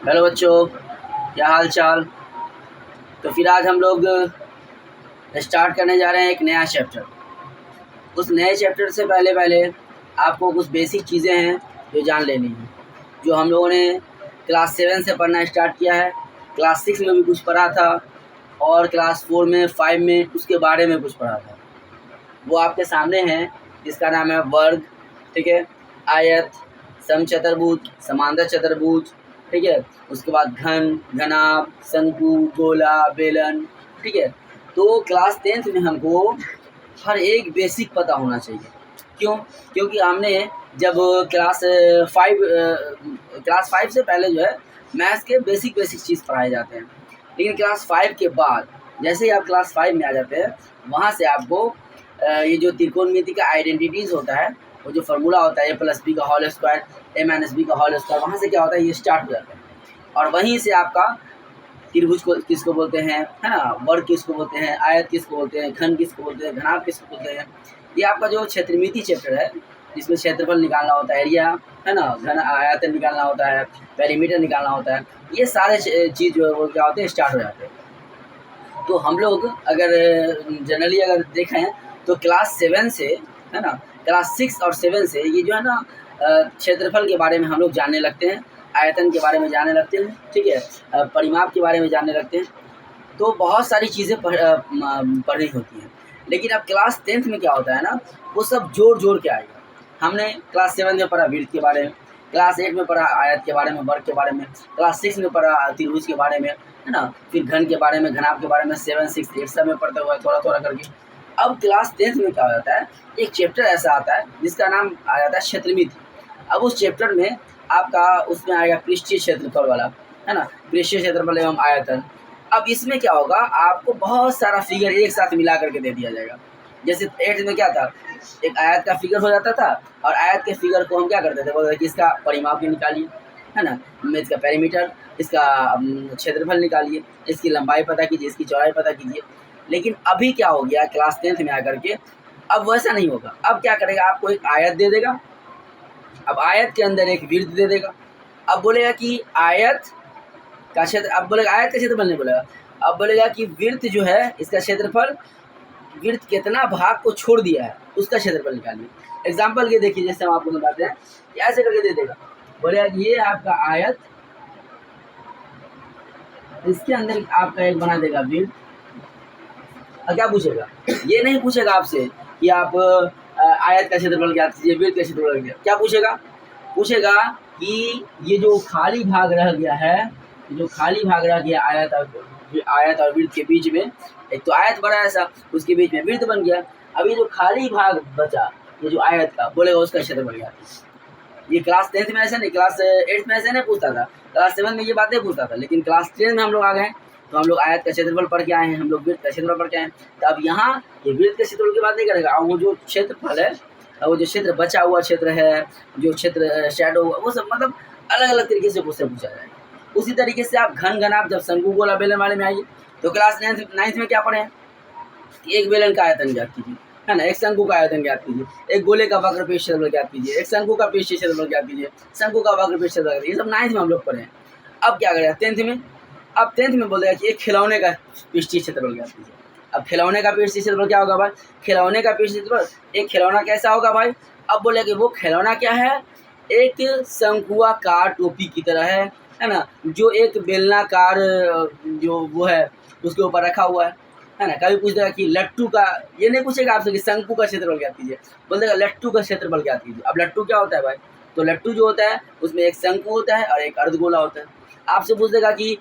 Hello बच्चों, क्या हाल चाल। तो फिर आज हम लोग स्टार्ट करने जा रहे हैं एक नया चैप्टर। उस नए चैप्टर से पहले पहले आपको कुछ बेसिक चीज़ें हैं जो जान लेनी है, जो हम लोगों ने क्लास 7 से पढ़ना स्टार्ट किया है। क्लास 6 में भी कुछ पढ़ा था और क्लास 4 में 5 में उसके बारे में कुछ पढ़ा था। वो आपके सामने है, जिसका नाम है वर्ग, ठीक है, आयत, समचतुर्भुज, समांतर चतुर्भुज, ठीक है, उसके बाद घन, घनाभ, शंकु, गोला, बेलन, ठीक है। तो क्लास 10th में हमको हर एक बेसिक पता होना चाहिए। क्यों? क्योंकि हमने जब क्लास 5 से पहले जो है मैथ्स के बेसिक चीज़ पढ़ाए जाते हैं, लेकिन क्लास 5 के बाद जैसे ही आप क्लास 5 में आ जाते हैं, वहाँ से आपको ये जो त्रिकोणमिति का आइडेंटिटीज़ होता है, वो जो फार्मूला होता है ए प्लस बी का होल स्क्वायर, ए माइनस बी का होल स्क्वायर, वहाँ से क्या होता है, ये स्टार्ट हो जाता है। और वहीं से आपका त्रिभुज को किसको बोलते हैं, है ना, वर्ग किसको बोलते हैं, आयत किसको बोलते हैं, घन किसको बोलते हैं, घनाभ किसको बोलते हैं। ये आपका जो क्षेत्रमिति चैप्टर है, जिसमें क्षेत्रफल निकालना होता है, एरिया, है ना, घन आयतन निकालना होता है, पेरीमीटर निकालना होता है, ये सारे चीज़ जो है वो क्या होते हैं, स्टार्ट हो जाते हैं। तो हम लोग अगर जनरली अगर देखें तो क्लास 7 से, है ना, क्लास 6 और 7 से ये जो है ना क्षेत्रफल के बारे में हम लोग जानने लगते हैं, आयतन के बारे में जानने लगते हैं, ठीक है, परिमाप के बारे में जानने लगते हैं। तो बहुत सारी चीज़ें पढ़नी होती हैं। लेकिन अब क्लास 10th में क्या होता है ना, वो सब जोड़ के आएगा। हमने क्लास 7 में पढ़ा वृत्त के बारे में, क्लास 8 में पढ़ा आयत के बारे में, वर्ग के बारे में, क्लास 6 में पढ़ा त्रिभुज के बारे में, है ना, फिर घन के बारे में, घनाभ के बारे में 7, 6, 8 सब में पढ़ते हुए थोड़ा करके। अब क्लास 10th में क्या हो जाता है, एक चैप्टर ऐसा आता है जिसका नाम आ जाता है क्षेत्रमिति। अब उस चैप्टर में आपका उसमें आएगा पृष्ठीय क्षेत्रफल वाला, है ना, पृष्ठीय क्षेत्रफल एवं आयतन। अब इसमें क्या होगा, आपको बहुत सारा फिगर एक साथ मिला करके दे दिया जाएगा। जैसे 8th में क्या था, एक आयत का फिगर हो जाता था, और आयत के फिगर को हम क्या करते थे, बोलते थे कि इसका परिमाप भी निकालिए, है ना, इसका पेरीमीटर, इसका क्षेत्रफल निकालिए, इसकी लंबाई पता कीजिए, इसकी चौड़ाई पता कीजिए। लेकिन अभी क्या हो गया क्लास 10th में आकर के, अब वैसा नहीं होगा। अब क्या करेगा, आपको एक आयत दे देगा, अब आयत के अंदर एक वृत्त दे देगा। अब बोलेगा कि आयत का क्षेत्र, अब बोलेगा आयत का क्षेत्रफल नहीं बोलेगा, अब बोलेगा कि वृत्त जो है इसका क्षेत्रफल, वृत्त कितना भाग को छोड़ दिया है उसका क्षेत्रफल निकालिए। एग्जाम्पल के देखिए, जैसे हम आपको बताते हैं, ऐसे करके दे देगा, बोलेगा कि ये आपका आयत, इसके अंदर आपका एक बना देगा वृत्त। और क्या पूछेगा, ये नहीं पूछेगा आपसे कि आप आयत का क्षेत्रफल ज्ञात कीजिए, वृत्त का क्षेत्रफल क्या पूछेगा, पूछेगा कि ये जो खाली भाग रह गया है, जो खाली भाग रह गया आयत और वृत्त के बीच में, एक तो आयत बड़ा ऐसा, उसके बीच में वृत्त बन गया। अभी जो खाली भाग बचा, ये जो आयत का, बोलेगा उसका क्षेत्रफल ज्ञात कीजिए। ये क्लास 10th में ऐसा नहीं, क्लास 8th में ऐसे नहीं पूछता था, क्लास 7 में ये बातें पूछता था, लेकिन क्लास 10 में हम लोग आ गए, तो हम लोग आयत का क्षेत्रफल पढ़ के आए हैं, हम लोग वृत्त का क्षेत्रफल पढ़ के आए हैं। तो अब यहाँ ये वृत्त के क्षेत्रफल की बात नहीं करेगा, वो जो क्षेत्रफल है, वो जो क्षेत्र बचा हुआ क्षेत्र है, जो क्षेत्र शैडो, वो सब मतलब अलग अलग तरीके से उससे पूछा जाएगा। उसी तरीके से आप घन, घनाभ, जब शंकु, गोला, बेलन वाले में आइए, तो क्लास 9th में क्या पढ़े कि एक बेलन का आयतन ज्ञात कीजिए, है ना, एक शंकु का आयतन ज्ञात कीजिए, एक गोले का वक्र पृष्ठ क्षेत्रफल ज्ञात कीजिए, एक शंकु का पृष्ठ क्षेत्रफल ज्ञात कीजिए, शंकु का वक्र पृष्ठ क्षेत्रफल, ये सब 9th में हम लोग पढ़े हैं। अब क्या करेगा 10th में, अब 10th में बोलेगा कि एक खिलौने का पृष्ठीय क्षेत्रफल ज्ञात कीजिए। अब खिलौने का पृष्ठीय क्षेत्रफल क्या होगा भाई, खिलौने का पृष्ठीय क्षेत्रफल, एक खिलौना कैसा होगा भाई, अब बोलेगा कि वो खिलौना क्या है, एक शंकुआकार टोपी की तरह है ना, जो एक बेलनाकार जो वो है उसके ऊपर रखा हुआ है ना। कभी पूछ देगा कि लट्टू का, ये नहीं पूछेगा आपसे कि शंकु का क्षेत्रफल ज्ञात कीजिए, बोल देगा लट्टू का क्षेत्रफल ज्ञात कीजिए। अब लट्टू क्या होता है भाई, तो लट्टू जो होता है उसमें एक शंकु होता है और एक अर्धगोला होता है। आपसे पूछ देगा कि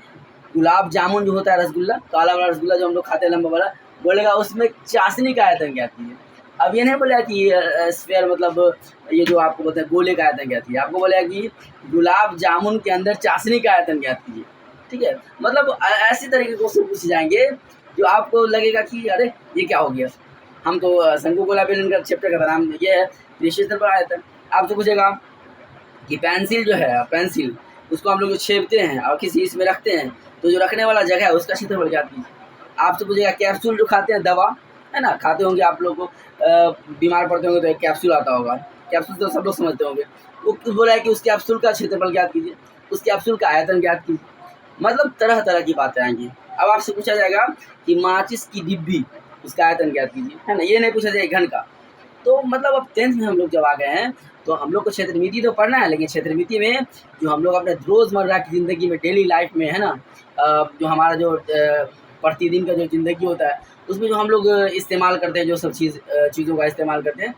गुलाब जामुन जो होता है, रसगुल्ला, काला वाला रसगुल्ला जो हम लोग खाते हैं लंबा वाला, बोलेगा उसमें चाशनी का आयतन ज्ञात कीजिए। अब ये नहीं बोलेगा कि स्फीयर मतलब ये जो आपको बोलते हैं गोले का आयतन ज्ञात कीजिए, आपको बोलेगा कि गुलाब जामुन के अंदर चाशनी का आयतन ज्ञात कीजिए, ठीक है। मतलब ऐसी तरीके के क्वेश्चन पूछे जाएंगे जो आपको लगेगा कि अरे ये क्या हो गया, हम तो शंकु, गोला, बेलन का चैप्टर का नाम ये है, क्षेत्रफल पर आयतन। आपसे पूछेगा कि पेंसिल जो है, पेंसिल उसको हम लोग जो छेदते हैं और किसी इसमें रखते हैं, तो जो रखने वाला जगह है उसका क्षेत्रफल ज्ञात कीजिए। आपसे पूछेगा कैप्सूल जो खाते हैं, दवा, है ना, खाते होंगे आप लोग को, बीमार पड़ते होंगे तो एक कैप्सूल आता होगा, कैप्सूल तो सब लोग समझते होंगे, वो बोला है कि उस कैप्सूल का क्षेत्रफल ज्ञात कीजिए। उस कैप्सूल का आयतन ज्ञात कीजिए। मतलब तरह तरह की बातें आएंगी। अब आपसे पूछा जाएगा कि माचिस की डिब्बी, उसका आयतन ज्ञात कीजिए, है ना। ये नहीं पूछा जाएगा घन का। तो मतलब अब 10th में हम लोग जब आ गए हैं तो हम लोग को क्षेत्रमिति तो पढ़ना है, लेकिन क्षेत्रमिति में जो हम लोग अपने रोज़मर्रा की ज़िंदगी में, डेली लाइफ में, है ना, जो हमारा जो प्रतिदिन का जो ज़िंदगी होता है उसमें जो हम लोग इस्तेमाल करते हैं, जो सब चीज़ों का इस्तेमाल करते हैं,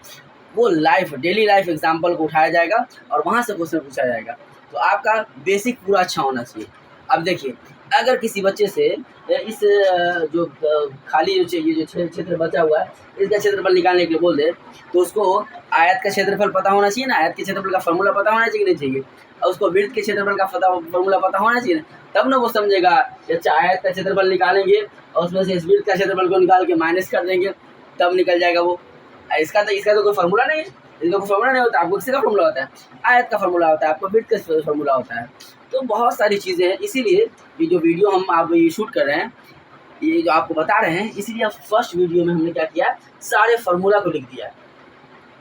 वो लाइफ, डेली लाइफ एग्जाम्पल को उठाया जाएगा और वहाँ से क्वेश्चन पूछा जाएगा। तो आपका बेसिक पूरा अच्छा होना चाहिए। अब देखिए, अगर किसी बच्चे से इस जो खाली जो ये जो क्षेत्र बचा हुआ है, इसका क्षेत्रफल निकालने के लिए बोल दे, तो उसको आयत का क्षेत्रफल पता होना चाहिए ना, आयत के क्षेत्रफल का फॉर्मूला पता होना चाहिए कि नहीं चाहिए, और उसको वृत्त के क्षेत्रफल का फॉर्मूला पता होना चाहिए ना, तब ना वो समझेगा कि अच्छा आयत का क्षेत्रफल निकालेंगे और उसमें से इस वृत्त का क्षेत्रफल को निकाल के माइनस कर देंगे, तब निकल जाएगा वो। इसका तो कोई फॉर्मूला नहीं है, इसका कोई फॉर्मूला नहीं होता। आपको किसी का फॉर्मूला होता है? आयत का फॉर्मूला होता है, आपको वृत्त का फॉर्मूला होता है। तो बहुत सारी चीज़ें हैं, इसीलिए ये जो वीडियो हम आप ये शूट कर रहे हैं, ये जो आपको बता रहे हैं, इसीलिए फर्स्ट वीडियो में हमने क्या किया, सारे फार्मूला को लिख दिया है।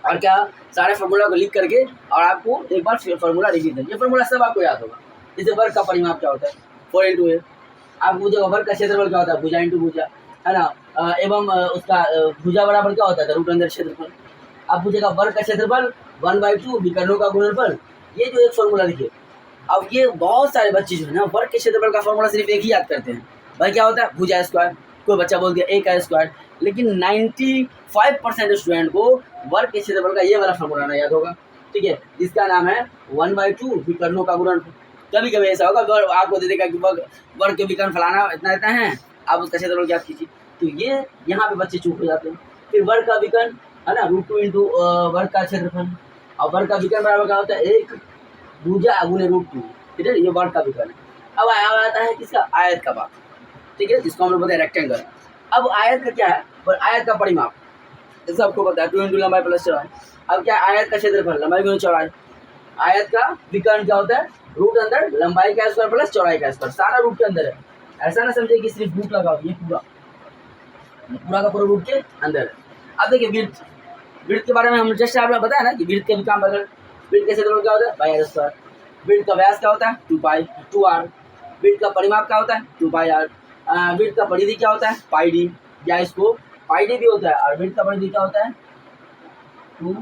और क्या, सारे फार्मूला को लिख करके और आपको एक बार फार्मूला रिवीजन, ये फार्मूला सब आपको याद होगा। जैसे वर्ग का परिमाप क्या होता है, 4 × A। आप पूछेगा वर्ग का क्षेत्रफल क्या होता है, भुजा × भुजा, है ना। एवं उसका भुजा बराबर क्या होता है, रूट अंदर क्षेत्रफल। आप पूछेगा वर्ग का क्षेत्रफल 1/2 विकर्णों का गुणनफल, ये जो एक फार्मूला लिखे। अब ये बहुत सारे बच्चे जो है ना, वर्ग के क्षेत्रफल का फॉर्मूला सिर्फ एक ही याद करते हैं, भाई क्या होता है, भुजा स्क्वायर। कोई बच्चा बोल दिया A का स्क्वायर, लेकिन 95% स्टूडेंट को वर्ग के क्षेत्रफल का ये वाला फॉर्मूला ना याद होगा, ठीक है, जिसका नाम है 1/2 विकर्णों का गुणनफल। कभी कभी ऐसा होगा आपको दे देगा कि वर्ग के विकर्ण फलाना इतना इतना है, आप उसका क्षेत्रफल याद कीजिए। तो ये यहाँ पे बच्चे चूक हो जाते हैं। फिर वर्ग का विकर्ण, है ना, √2 × वर्ग का क्षेत्रफल, और वर्ग का विकर्ण बराबर क्या होता है, 1 भुजा गुने √2, ठीक है, ये वर्ग का विकर्ण है। अब आता है किसका, आयत का बात, ठीक है, जिसको हम लोग बोलते हैं रेक्टेंगल। अब आयत का क्या है, और आयत का परिमाप जैसे आपको पता है 2 × लंबाई प्लस चौड़ाई। अब क्या, आयत का क्षेत्रफल लंबाई गुने चौड़ाई। आयत का विकर्ण क्या होता है, रूट अंदर लंबाई का स्क्वायर प्लस चौड़ाई का स्क्वायर, सारा रूट के अंदर है। ऐसा ना समझे कि सिर्फ रूट लगाओ, ये पूरा का पूरा रूट के अंदर है। अब देखिए वृत्त के बारे में हम जस्ट आपने बताया ना कि वृत्त के भी काम बगल, वृत्त के क्षेत्रफल क्या होता है, πr²। वृत्त का व्यास क्या होता है, 2r। वृत्त का परिमाप क्या होता है, 2πr। वृत्त का परिधि क्या होता है, πd, या इसको πd भी होता है, और वृत्त का परिधि क्या होता है, 2,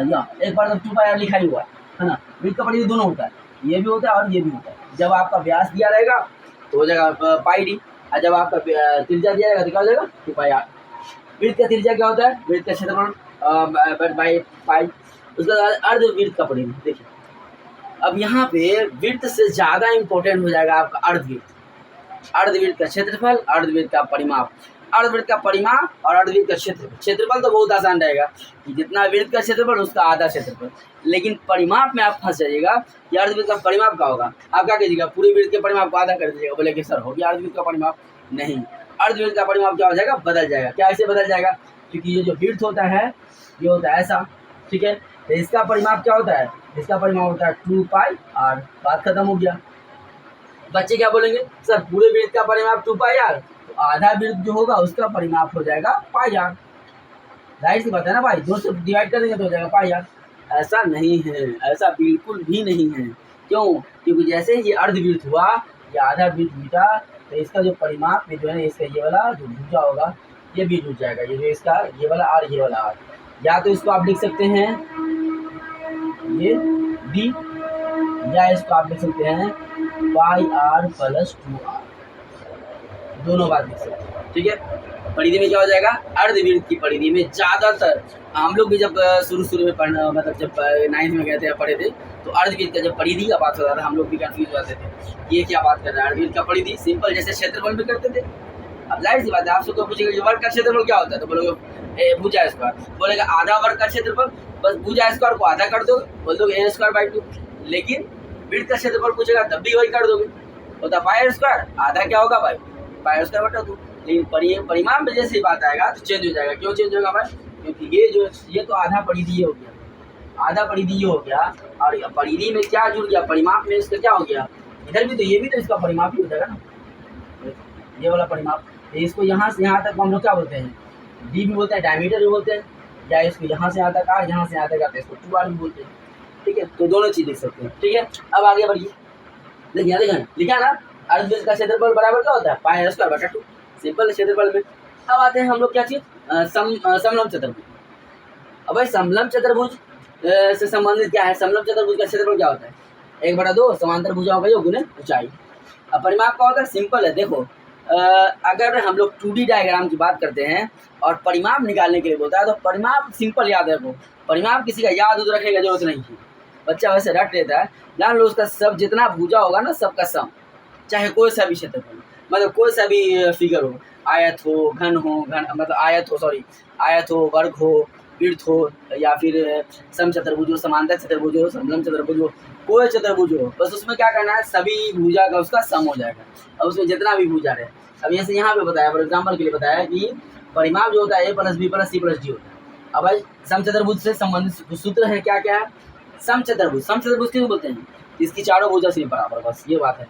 या एक बार 2πr लिखा ही हुआ है ना। वृत्त का परिधि दोनों होता है, ये भी होता है और ये भी होता है। जब आपका व्यास दिया रहेगा तो हो जाएगा πd, और जब आपका त्रिज्या दिया जाएगा तो क्या हो जाएगा, 2πr। वृत्त का त्रिज्या क्या होता है, वृत्त का क्षेत्रफल बाई पाई। उसके बाद अर्धवृत्त का परिधि। देखिए अब यहाँ पे वृत्त से ज़्यादा इम्पोर्टेंट हो जाएगा आपका अर्धवृत्त। अर्धवृत्त का क्षेत्रफल, अर्धवृत्त का परिमाप। अर्धवृत्त का परिमाप और अर्धवृत्त का क्षेत्रफल। क्षेत्रफल तो बहुत आसान रहेगा कि जितना वृत्त का क्षेत्रफल उसका आधा क्षेत्रफल, लेकिन परिमाप में आप फंस जाइएगा कि अर्धवृत्त का परिमाप क्या होगा। आप क्या कीजिएगा, पूरे वृत्त के परिमाप को आधा कर दीजिएगा, बोले कि सर हो गया अर्धवृत्त का परिमाप। नहीं, अर्धवृत्त का परिमाप क्या हो जाएगा, बदल जाएगा। क्या ऐसे बदल जाएगा, क्योंकि ये जो वृत्त होता है ये होता है ऐसा, ठीक है, तो इसका परिमाप क्या होता है, इसका परिमाप होता है 2πr। बात खत्म हो गया। बच्चे क्या बोलेंगे, सर पूरे वृत्त का परिमाप 2πr, तो आधा वृत्त जो होगा उसका परिमाप हो जाएगा πr। जाहिर सी बात है ना भाई, 2 से डिवाइड कर देंगे तो हो जाएगा πr। ऐसा नहीं है, ऐसा बिल्कुल भी नहीं है। क्यों, क्योंकि जैसे ये अर्धवृत्त हुआ, ये आधा वृत्त बीटा, तो इसका जो परिमाप में जो है, इसका ये वाला जो भुजा होगा ये भी जुड़ जाएगा, ये जो इसका ये वाला r, ये वाला r। या तो इसको आप लिख सकते हैं ये b, या इसको आप लिख सकते हैं πr + 2r, दोनों बात लिख सकते हैं, ठीक है। परिधि में क्या हो जाएगा, अर्धवृत्त की परिधि में ज़्यादातर हम लोग भी जब शुरू में पढ़ना, मतलब जब 9th में गए थे या पढ़े थे, तो अर्धवृत्त का जब परिधि का बात होता था हम लोग भी कंफ्यूज हो जाते थे, ये क्या बात कर रहा है। अर्धवृत्त का परिधि सिंपल जैसे क्षेत्रफल में करते थे। अब जाहिर सी बात है, आपसे तो पूछेगा वर्ग का क्षेत्रफल क्या होता है, तो बोलोगे भुजा स्क्वायर। बोलेगा आधा वर्ग का क्षेत्रफल, बस भुजा स्क्वायर को आधा कर दोगे, बोल दोगे a²/2। लेकिन वृत्त का क्षेत्रफल पूछेगा तब भी वही कर दोगे, होता πr²। आधा क्या होगा भाई, πr²/2। लेकिन परिमाप में जैसे ही बात आएगा तो चेंज हो जाएगा। क्यों चेंज होगा भाई, क्योंकि ये तो आधा परिधि हो गया, आधा परिधि ये हो गया, और परिधि में क्या जुड़ गया, परिमाप में इसका क्या हो गया, इधर भी तो ये भी तो इसका परिमाप ही हो जाएगा ना, ये वाला परिमाप। तो इसको यहाँ से यहाँ तक हम लोग क्या बोलते हैं, डी भी बोलते हैं, डायमीटर भी बोलते हैं, या इसको यहाँ से यहाँ तक r, यहाँ से यहाँ तक आते हैं, इसको 2r भी बोलते हैं। ठीक है, तो दोनों चीज़ लिख सकते हैं। ठीक है, अब आगे बढ़िए, देखिए देखें लिखा ना, अर्धवृत्त का क्षेत्रफल बराबर क्या होता है, पाई स्क्वायर बटा 2, सिंपल क्षेत्रफल में। अब आते हैं हम लोग क्या चीज़, समलंब चतुर्भुज। अब भाई समलंब चतुर्भुज से संबंधित क्या है, समलंब चतुर्भुज का क्षेत्रफल क्या होता है, 1/2 समांतर भुजाओं का योग गुने ऊंचाई। अब परिमाप क्या होता है, सिंपल है, देखो अगर हम लोग 2D डायग्राम की बात करते हैं और परिमाप निकालने के लिए बोलता है, तो परिमाप सिंपल याद रखो, परिमाप किसी का याद उद रखने की जरूरत नहीं है, बच्चा वैसे रट लेता है, जान लो उसका सब जितना भुजा होगा ना सबका सम, चाहे कोई सा भी क्षेत्रफल, मतलब कोई सा भी फिगर हो, आयत हो, घन हो, घन मतलब आयत हो, सॉरी आयत हो, वर्ग हो, वृत्त हो, या फिर समचतुर्भुज हो, समांतर चतुर्भुज हो, समलंब चतुर्भुज हो, कोई चतुर्भुज हो, बस उसमें क्या करना है, सभी भुजा का उसका सम हो जाएगा, और उसमें जितना भी भुजा रहे। अब जैसे यहाँ पे बताया, फॉर एग्जाम्पल के लिए बताया कि परिमाप जो होता है a + b + c + d होता है। अब भाई समचतुर्भुज से संबंधित सूत्र है क्या क्या है, समचतुर्भुज, समचतुर्भुज क्यों बोलते हैं, इसकी चारों भुजा से बराबर, बस ये बात है।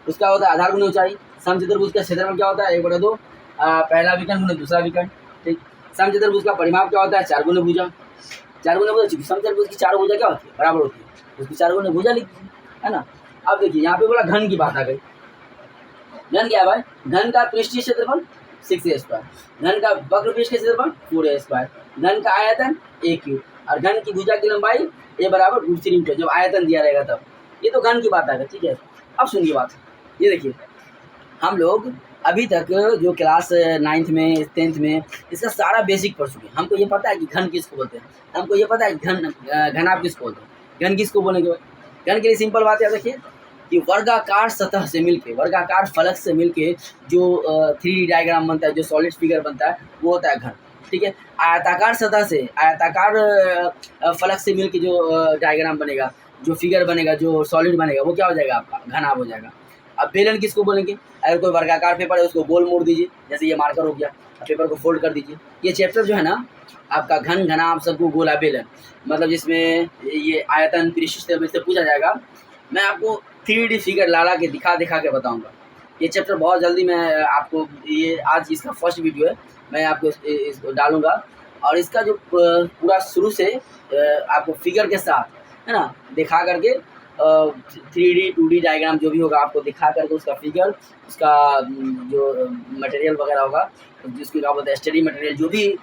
उसका होता है आधार गुने ऊंचाई। समचतुर्भुज का क्षेत्रफल क्या होता है, 1/2 पहला विकर्ण गुने दूसरा विकर्ण। ठीक, समचतुर्भुज का परिमाप क्या होता है, 4 गुने भुजा, 4 गुने भुजा, समचतुर्भुज की चारों भुजा क्या होती है, बराबर होती है, उसकी 4 गुने भुजा लिख दीजिए, है ना। अब देखिए यहाँ पे बोला घन की बात आ गई, घन क्या है भाई, घन का पृष्ठीय क्षेत्रफल 6a², घन का वक्र पृष्ठ का क्षेत्रफल 4a², घन का आयतन a³ और घन की भुजा की लंबाई a = √3 जब आयतन दिया रहेगा तब। ये तो घन की बात आ गई, ठीक है। अब सुनिए बात, ये देखिए हम लोग अभी तक जो क्लास 9th में 10th में इसका सारा बेसिक पढ़ चुके हैं। हमको ये पता है कि घन किसको बोलते हैं, हमको ये पता है कि घनाभ किसको बोलते हैं, घन किसको बोलेंगे। घन के लिए सिंपल बात याद रखिए कि वर्गाकार सतह से मिलके, वर्गाकार फलक से मिलके जो 3D डायग्राम बनता है, जो सॉलिड फिगर बनता है, वो होता है घन। ठीक है, आयताकार सतह से, आयताकार फलक से मिलके जो डायग्राम बनेगा, जो फिगर बनेगा, जो सॉलिड बनेगा, वो क्या हो जाएगा, आपका घनाभ हो जाएगा। अब बेलन किसको बोलेंगे, अगर कोई वर्गाकार पेपर है उसको गोल मोड़ दीजिए, जैसे ये मार्कर हो गया, पेपर को फोल्ड कर दीजिए। ये चैप्टर जो है ना आपका घन, घनाभ, शंकु, गोला, बेलन, मतलब जिसमें ये आयतन पृष्ठ से पूछा जाएगा। मैं आपको 3D फिगर ला के दिखा के बताऊंगा। ये चैप्टर बहुत जल्दी मैं आपको, ये आज इसका फर्स्ट वीडियो है, मैं आपको इसको डालूंगा, और इसका जो पूरा शुरू से आपको फिगर के साथ, है ना, दिखा करके 3D 2D डायग्राम जो भी होगा आपको दिखा करके उसका फिगर, उसका जो मटेरियल वगैरह होगा, जिसको क्या बोलते हैं स्टडी मटेरियल, जो भी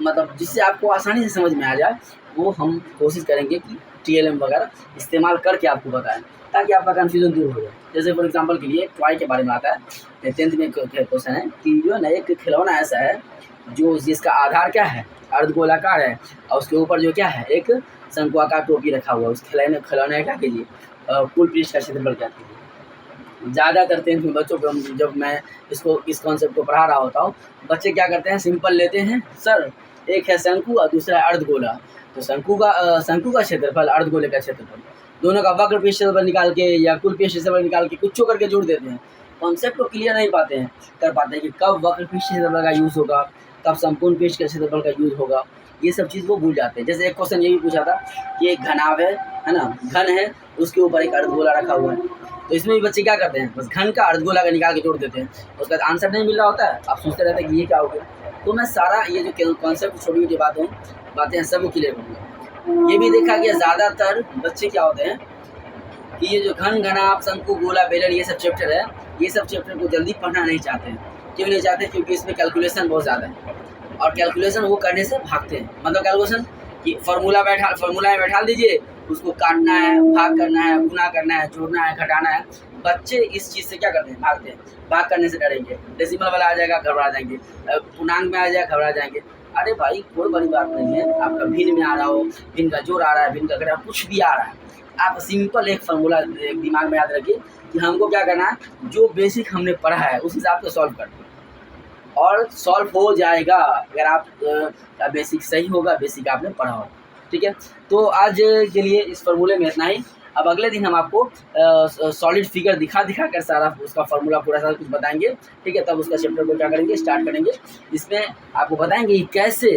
मतलब जिससे आपको आसानी से समझ में आ जाए, वो हम कोशिश करेंगे कि TLM वगैरह इस्तेमाल करके आपको बताएं, ताकि आपका कन्फ्यूजन दूर हो जाए। जैसे फॉर एग्जांपल के लिए टॉय के बारे में आता है, 10th में क्वेश्चन है कि जो है ना एक खिलौना ऐसा है जो जिसका आधार क्या है, अर्धगोलाकार है, और उसके ऊपर जो क्या है, एक शंकुआकार टोपी रखा हुआ है। उस खिलौने क्या कीजिए, कुल पृष्ठ का क्षेत्रफल क्या कीजिए। ज़्यादातर 10th में बच्चों को जब मैं इस कॉन्सेप्ट को पढ़ा रहा होता हूँ, बच्चे क्या करते हैं, सिंपल लेते हैं, सर एक है शंकु और दूसरा है अर्धगोला, तो शंकु का क्षेत्रफल, अर्धगोले का क्षेत्रफल, दोनों का वक्र पृष्ठ क्षेत्रफल निकाल के या कुल पृष्ठ क्षेत्रफल निकाल के कुछ करके जोड़ देते हैं। कॉन्सेप्ट को क्लियर नहीं कर पाते कि कब वक्र पृष्ठ क्षेत्रफल का यूज़ होगा, कब संपूर्ण पृष्ठ के क्षेत्रफल का यूज़ होगा, ये सब चीज़ वो भूल जाते हैं। जैसे एक क्वेश्चन ये भी पूछा था कि एक घनाभ है ना, घन है, उसके ऊपर एक अर्धगोला रखा हुआ है, तो इसमें भी बच्चे क्या करते हैं, बस घन का अर्धगोला का निकाल के जोड़ देते हैं, उसका आंसर नहीं मिल रहा होता है, आप सोचते रहते हैं कि ये क्या हो गया। तो मैं सारा ये जो कॉन्सेप्ट छोटी छोटी बातें हैं सब क्लियर करूँगा। ये भी देखा गया ज़्यादातर बच्चे क्या होते हैं कि ये जो घन, घनाभ, शंकु, गोला, बेलन, ये सब चैप्टर है, ये सब चैप्टर को जल्दी पढ़ना नहीं चाहते हैं। क्यों नहीं चाहते, क्योंकि इसमें कैलकुलेशन बहुत ज़्यादा है, और कैलकुलेशन वो करने से भागते हैं। मतलब कैलकुलेशन कि फार्मूला में बैठा दीजिए, उसको काटना है, भाग करना है, गुना करना है, जोड़ना है, घटाना है। बच्चे इस चीज़ से क्या करते हैं, भागते हैं, भाग करने से डरेंगे। डेसिमल वाला आ जाएगा, घबरा जाएंगे, पूर्णांक में आ जाएगा, घबरा जाएंगे। अरे भाई कोई बड़ी बात नहीं है, आपका भिन्न में आ रहा हो, भिन्न का जोड़ आ रहा है, भिन्न का घटा, कुछ भी आ रहा है, आप सिंपल एक फार्मूला दिमाग में याद रखिए कि हमको क्या करना है, जो बेसिक हमने पढ़ा है उस हिसाब से सॉल्व करना है, और सॉल्व हो जाएगा अगर आप का बेसिक सही होगा, बेसिक आपने पढ़ा होगा। ठीक है, तो आज के लिए इस फार्मूले में इतना ही। अब अगले दिन हम आपको सॉलिड फिगर दिखा कर सारा उसका फार्मूला पूरा सारा कुछ बताएंगे। ठीक है, तब उसका चैप्टर को क्या करेंगे, स्टार्ट करेंगे, जिसमें आपको बताएंगे कि कैसे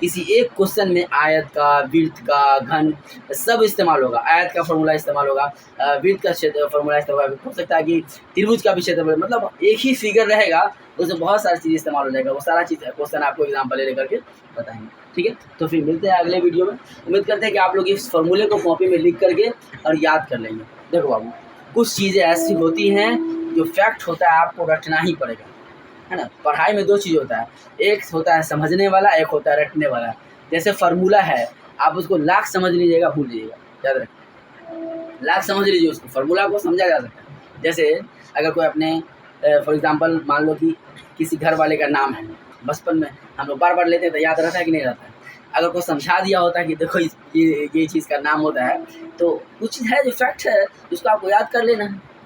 किसी एक क्वेश्चन में आयत का, वृत्त का, घन सब इस्तेमाल होगा। आयत का फार्मूला इस्तेमाल होगा, वृत्त का फार्मूला इस्तेमाल हो सकता है कि त्रिभुज का भी क्षेत्रफल, मतलब एक ही फिगर रहेगा उसमें बहुत सारी चीज़ इस्तेमाल हो जाएगा। वो सारा चीज़ क्वेश्चन आपको एग्जाम्पल ले करके बताएंगे। ठीक है, तो फिर मिलते हैं अगले वीडियो में। उम्मीद करते हैं कि आप लोग इस फॉर्मूले को कॉपी में लिख करके और याद कर लेंगे। देखो बाबू, कुछ चीज़ें ऐसी होती हैं जो फैक्ट होता है आपको रटना ही पड़ेगा, है ना। पढ़ाई में दो चीज़ होता है, एक होता है समझने वाला, एक होता है रटने वाला। जैसे फार्मूला है, आप उसको लाख समझ लीजिएगा, भूल लीजिएगा, याद रखें, लाख समझ लीजिए उसको, फार्मूला को समझा जा सकता है। जैसे अगर कोई अपने फॉर एग्जांपल मान लो कि किसी घर वाले का नाम है, बचपन में हम लोग बार बार लेते हैं तो याद रहता है कि नहीं रहता है। अगर कोई समझा दिया होता है कि देखो ये चीज़ का नाम होता है, तो कुछ है जो फैक्ट है उसको आपको याद कर लेना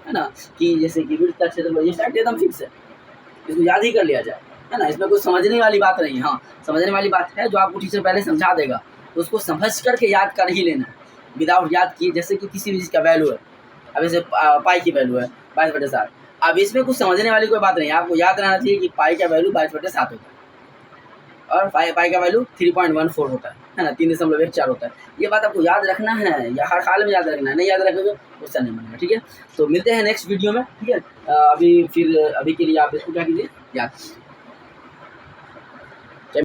है ना। कि जैसे कि वृत्त का क्षेत्रफल, ये फैक्ट एकदम फिक्स है, इसको याद ही कर लिया जाए, है ना। इसमें कुछ समझने वाली बात नहीं है। हाँ, समझने वाली बात है, जो आपको टीचर पहले समझा देगा तो उसको समझ करके याद कर ही लेना है, विदाउट याद किए। जैसे कि किसी भी चीज़ का वैल्यू है, अब जैसे पाई की वैल्यू है 22/7, अब इसमें कुछ समझने वाली कोई बात नहीं है, आपको याद रहना चाहिए कि पाई का वैल्यू 22/7 होता है और पाई का वैल्यू 3.14 होता है ना, 3.14 होता है। ये बात आपको याद रखना है, या हर हाल में याद रखना है, नहीं याद रखोगे उससे नहीं बनेगा, ठीक है। तो मिलते हैं नेक्स्ट वीडियो में, ठीक है। अभी के लिए आप इसको क्या कीजिए, याद।